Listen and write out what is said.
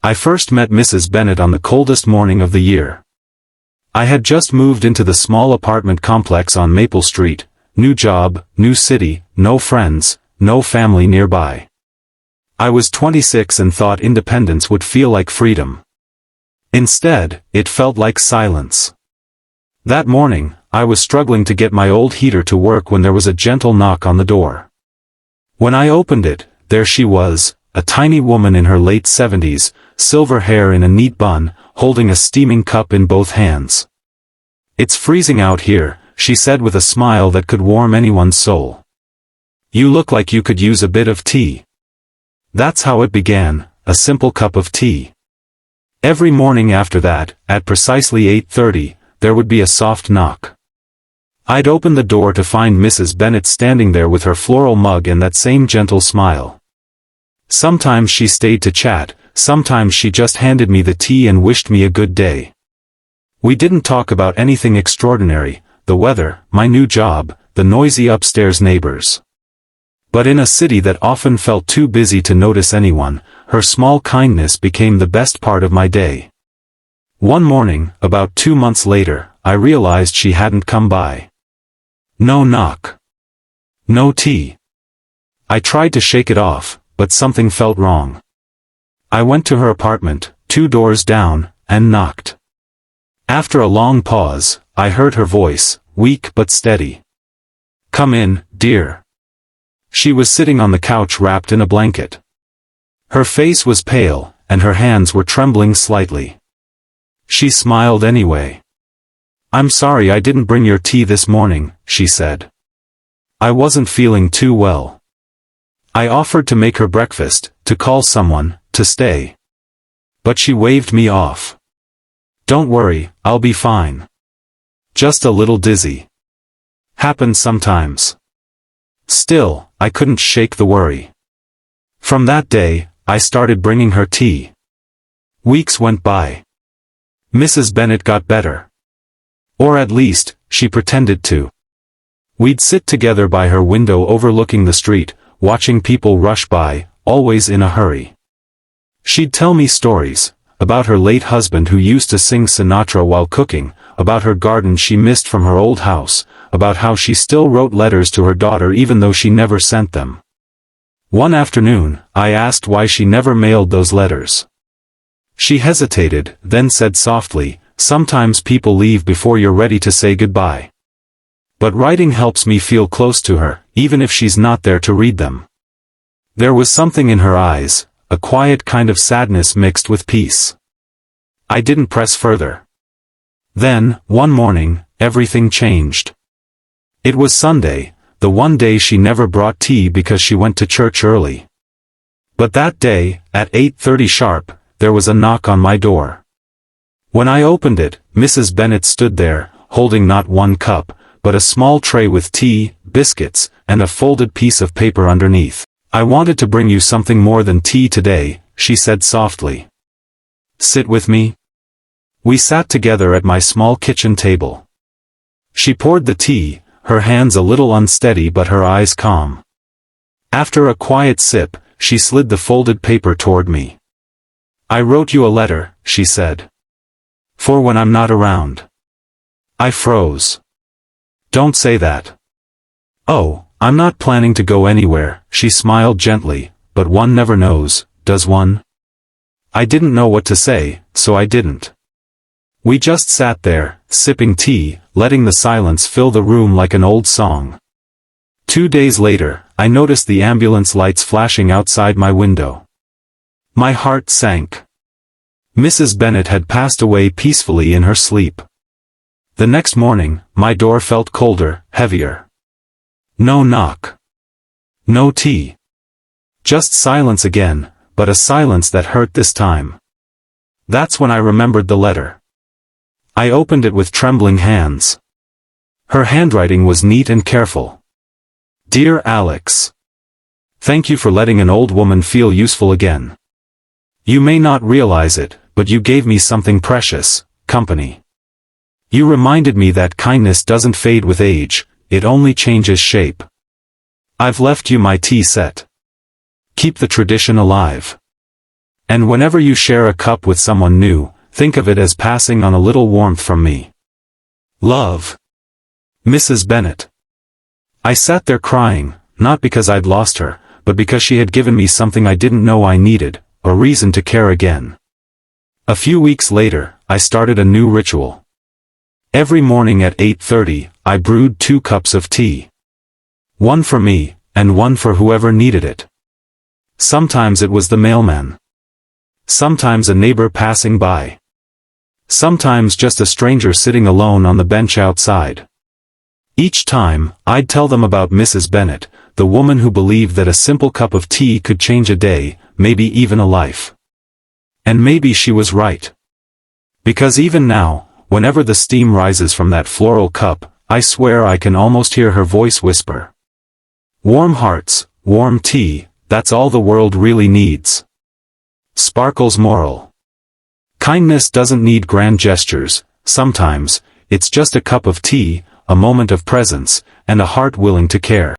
I first met Mrs. Bennet on the coldest morning of the year. I had just moved into the small apartment complex on Maple Street, new job, new city, no friends, no family nearby. I was 26 and thought independence would feel like freedom. Instead, it felt like silence. That morning, I was struggling to get my old heater to work when there was a gentle knock on the door. When I opened it, there she was, a tiny woman in her late 70s, silver hair in a neat bun, holding a steaming cup in both hands. "It's freezing out here," she said with a smile that could warm anyone's soul. "You look like you could use a bit of tea." That's how it began, a simple cup of tea. Every morning after that, at precisely 8:30, there would be a soft knock. I'd open the door to find Mrs. Bennet standing there with her floral mug and that same gentle smile. Sometimes she stayed to chat, sometimes she just handed me the tea and wished me a good day. We didn't talk about anything extraordinary, the weather, my new job, the noisy upstairs neighbors. But in a city that often felt too busy to notice anyone, her small kindness became the best part of my day. One morning, about 2 months later, I realized she hadn't come by. No knock. No tea. I tried to shake it off, but something felt wrong. I went to her apartment, 2 doors down, and knocked. After a long pause, I heard her voice, weak but steady. "Come in, dear." She was sitting on the couch wrapped in a blanket. Her face was pale, and her hands were trembling slightly. She smiled anyway. "I'm sorry I didn't bring your tea this morning," she said. "I wasn't feeling too well." I offered to make her breakfast, to call someone, to stay. But she waved me off. "Don't worry, I'll be fine. Just a little dizzy. Happens sometimes." Still, I couldn't shake the worry. From that day, I started bringing her tea. Weeks went by. Mrs. Bennet got better. Or at least, she pretended to. We'd sit together by her window overlooking the street, watching people rush by, always in a hurry. She'd tell me stories, about her late husband who used to sing Sinatra while cooking, about her garden she missed from her old house, about how she still wrote letters to her daughter even though she never sent them. One afternoon, I asked why she never mailed those letters. She hesitated, then said softly, "Sometimes people leave before you're ready to say goodbye. But writing helps me feel close to her, even if she's not there to read them." There was something in her eyes, a quiet kind of sadness mixed with peace. I didn't press further. Then, one morning, everything changed. It was Sunday, the one day she never brought tea because she went to church early. But that day, at 8:30 sharp, there was a knock on my door. When I opened it, Mrs. Bennet stood there, holding not one cup, but a small tray with tea, biscuits, and a folded piece of paper underneath. "I wanted to bring you something more than tea today," she said softly. "Sit with me." We sat together at my small kitchen table. She poured the tea, her hands a little unsteady but her eyes calm. After a quiet sip, she slid the folded paper toward me. "I wrote you a letter," she said. "For when I'm not around." I froze. "Don't say that." "Oh, I'm not planning to go anywhere," she smiled gently, "but one never knows, does one?" I didn't know what to say, so I didn't. We just sat there, sipping tea, letting the silence fill the room like an old song. 2 days later, I noticed the ambulance lights flashing outside my window. My heart sank. Mrs. Bennet had passed away peacefully in her sleep. The next morning, my door felt colder, heavier. No knock. No tea. Just silence again, but a silence that hurt this time. That's when I remembered the letter. I opened it with trembling hands. Her handwriting was neat and careful. "Dear Alex. Thank you for letting an old woman feel useful again. You may not realize it, but you gave me something precious, company. You reminded me that kindness doesn't fade with age, it only changes shape. I've left you my tea set. Keep the tradition alive. And whenever you share a cup with someone new, think of it as passing on a little warmth from me. Love. Mrs. Bennet. I sat there crying, not because I'd lost her, but because she had given me something I didn't know I needed, a reason to care again. A few weeks later, I started a new ritual. Every morning at 8:30, I brewed 2 cups of tea. One for me, and one for whoever needed it. Sometimes it was the mailman. Sometimes a neighbor passing by. Sometimes just a stranger sitting alone on the bench outside. Each time, I'd tell them about Mrs. Bennet, the woman who believed that a simple cup of tea could change a day, maybe even a life. And maybe she was right. Because even now, whenever the steam rises from that floral cup, I swear I can almost hear her voice whisper. Warm hearts, warm tea, that's all the world really needs. Sparkle's moral. Kindness doesn't need grand gestures, sometimes, it's just a cup of tea, a moment of presence, and a heart willing to care.